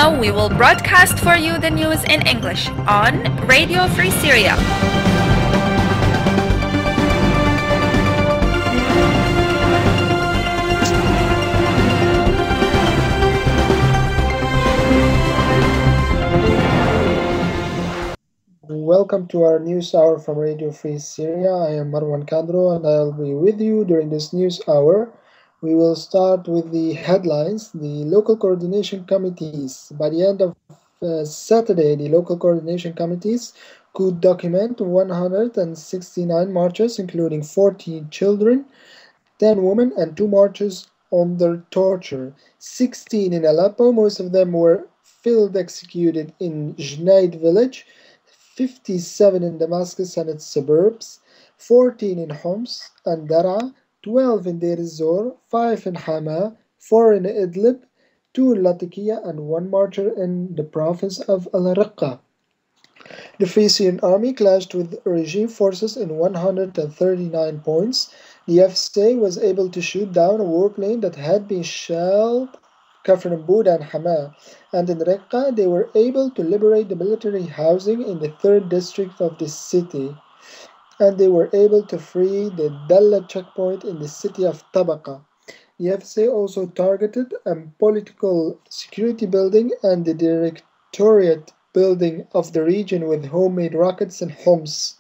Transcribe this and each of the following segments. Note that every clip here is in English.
now we will broadcast for you the news in English on Radio Free Syria. Welcome to our news hour from Radio Free Syria. I am MarwanKADRO and I'll be with you during this news hour. We will start with the headlines. The local coordination committees. By the end of Saturday, the local coordination committees could document 169 marches, including 14 children, 10 women, and 2 marches under torture. 16 in Aleppo, most of them were field executed in Jnaid village. 57 in Damascus and its suburbs, 14 in Homs and Dar'a, 12 in Deir ez-Zor, 5 in Hama, 4 in Idlib, 2 in Latakia, and 1 marcher in the province of Al-Raqqa. The Free Syrian Army clashed with regime forces in 139 points. The FSA was able to shoot down a warplane that had been shelled Kafr al-Buda and Hama, and in Raqqa they were able to liberate the military housing in the 3rd district of the city, and they were able to free the Dalla checkpoint in the city of Tabaqa. The FSA also targeted a political security building and the directorate building of the region with homemade rockets in Homs.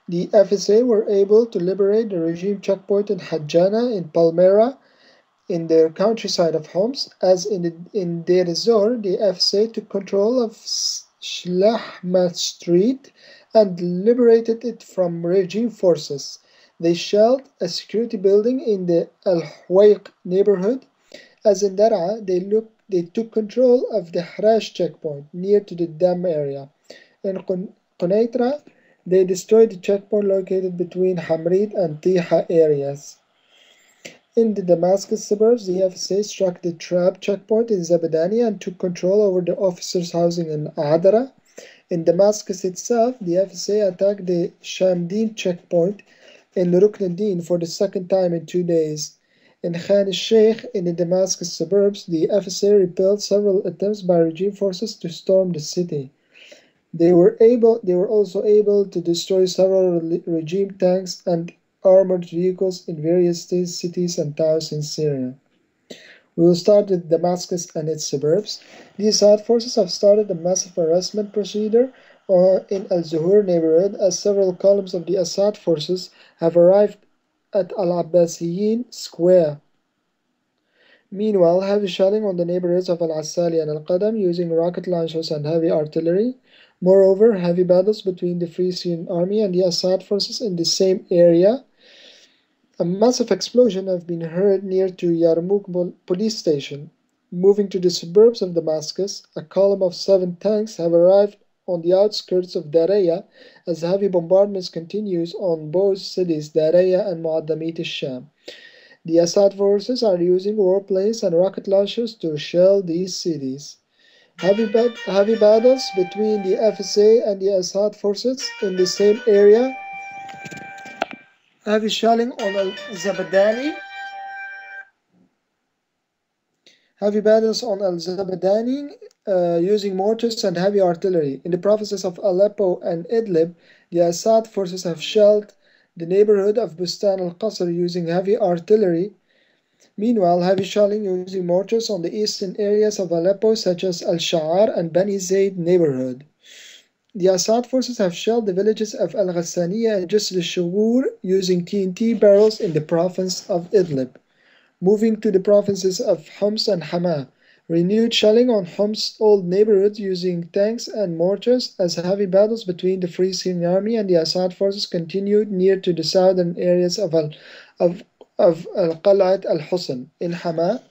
The FSA were able to liberate the regime checkpoint in Hajjana in Palmyra, in the countryside of Homs. As in Deir ez-Zor, the FSA took control of Shlahma Street and liberated it from regime forces. They shelled a security building in the Al-Huwaiq neighborhood. As in Dar'a, they took control of the Harash checkpoint near to the dam area. In Quneitra, they destroyed the checkpoint located between Hamrid and Tiha areas. In the Damascus suburbs, the FSA struck the Trab checkpoint in Zabadani and took control over the officers' housing in Adara. In Damascus itself, the FSA attacked the Shamdin checkpoint in Rukn al-Din for the 2nd time in 2 days. In Khan al-Sheikh, in the Damascus suburbs, the FSA repelled several attempts by regime forces to storm the city. They were also able to destroy several regime tanks and armored vehicles in various cities and towns in Syria. We will start with Damascus and its suburbs. The Assad forces have started a massive harassment procedure in Al-Zuhur neighborhood, as several columns of the Assad forces have arrived at Al-Abbasiyin Square. Meanwhile, heavy shelling on the neighborhoods of Al-Asali and Al-Qadam using rocket launchers and heavy artillery. Moreover, heavy battles between the Free Syrian Army and the Assad forces in the same area. A massive explosion has been heard near to Yarmouk police station. Moving to the suburbs of Damascus, a column of 7 tanks have arrived on the outskirts of Daraya as heavy bombardments continues on both cities, Daraya and Mu'addamit al-Sham. The Assad forces are using warplanes and rocket launchers to shell these cities. Heavy battles between the FSA and the Assad forces in the same area. Heavy shelling on Al-Zabadani. Heavy battles on Al-Zabadani using mortars and heavy artillery. In the provinces of Aleppo and Idlib, the Assad forces have shelled the neighborhood of Bustan al-Qasr using heavy artillery. Meanwhile, heavy shelling using mortars on the eastern areas of Aleppo, such as Al-Sha'ar and Bani Zayd neighborhood. The Assad forces have shelled the villages of Al-Ghassaniya and Jisr al-Shughur using TNT barrels in the province of Idlib. Moving to the provinces of Homs and Hama, renewed shelling on Homs' old neighborhoods using tanks and mortars as heavy battles between the Free Syrian Army and the Assad forces continued near to the southern areas of Al-Qal'at al-Husn. In Hama,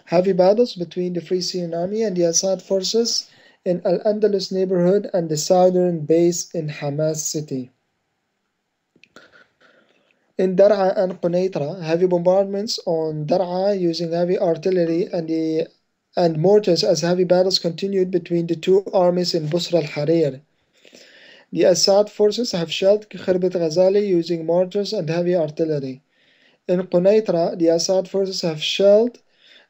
heavy battles between the Free Syrian Army and the Assad forces in Al-Andalus neighborhood and the southern base in Hamas city. In Dar'a and Quneitra, heavy bombardments on Dar'a using heavy artillery and mortars as heavy battles continued between the two armies in Busra al-Harir. The Assad forces have shelled Khirbat Ghazali using mortars and heavy artillery. In Quneitra, the Assad forces have shelled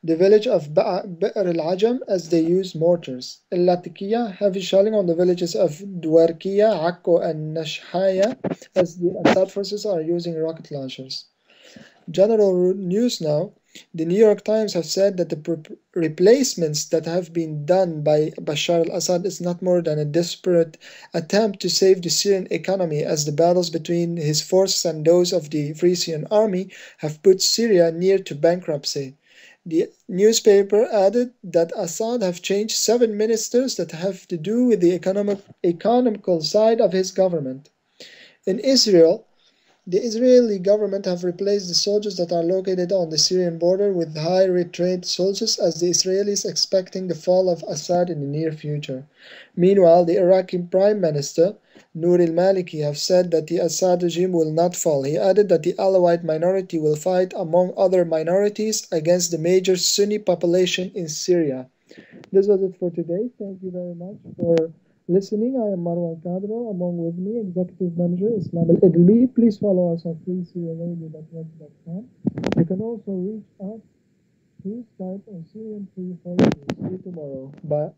the village of Bi'r al-Ajam as they use mortars. Al-Latikiya, heavy shelling on the villages of Dwarkiya, Akko and Nashhaya as the Assad forces are using rocket launchers. General news now. The New York Times have said that the replacements that have been done by Bashar al-Assad is not more than a desperate attempt to save the Syrian economy, as the battles between his forces and those of the Free Syrian Army have put Syria near to bankruptcy. The newspaper added that Assad have changed 7 ministers that have to do with the economical side of his government. In Israel, the Israeli government have replaced the soldiers that are located on the Syrian border with high rate soldiers, as the Israelis expecting the fall of Assad in the near future. Meanwhile, the Iraqi Prime Minister Nour al-Maliki have said that the Assad regime will not fall. He added that the Alawite minority will fight among other minorities against the major Sunni population in Syria. This was it for today. Thank you very much for listening. I am MarwanKADRO. Along with me, Executive Manager Islam Al-Idlbi. Please follow us on freesyriaradio.web.com. You can also reach us through Skype on Syrian340. See you tomorrow. Bye.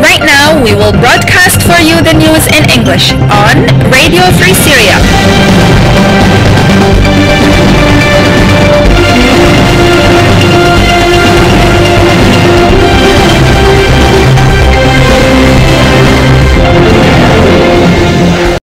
Right now, we will broadcast for you the news in English on Radio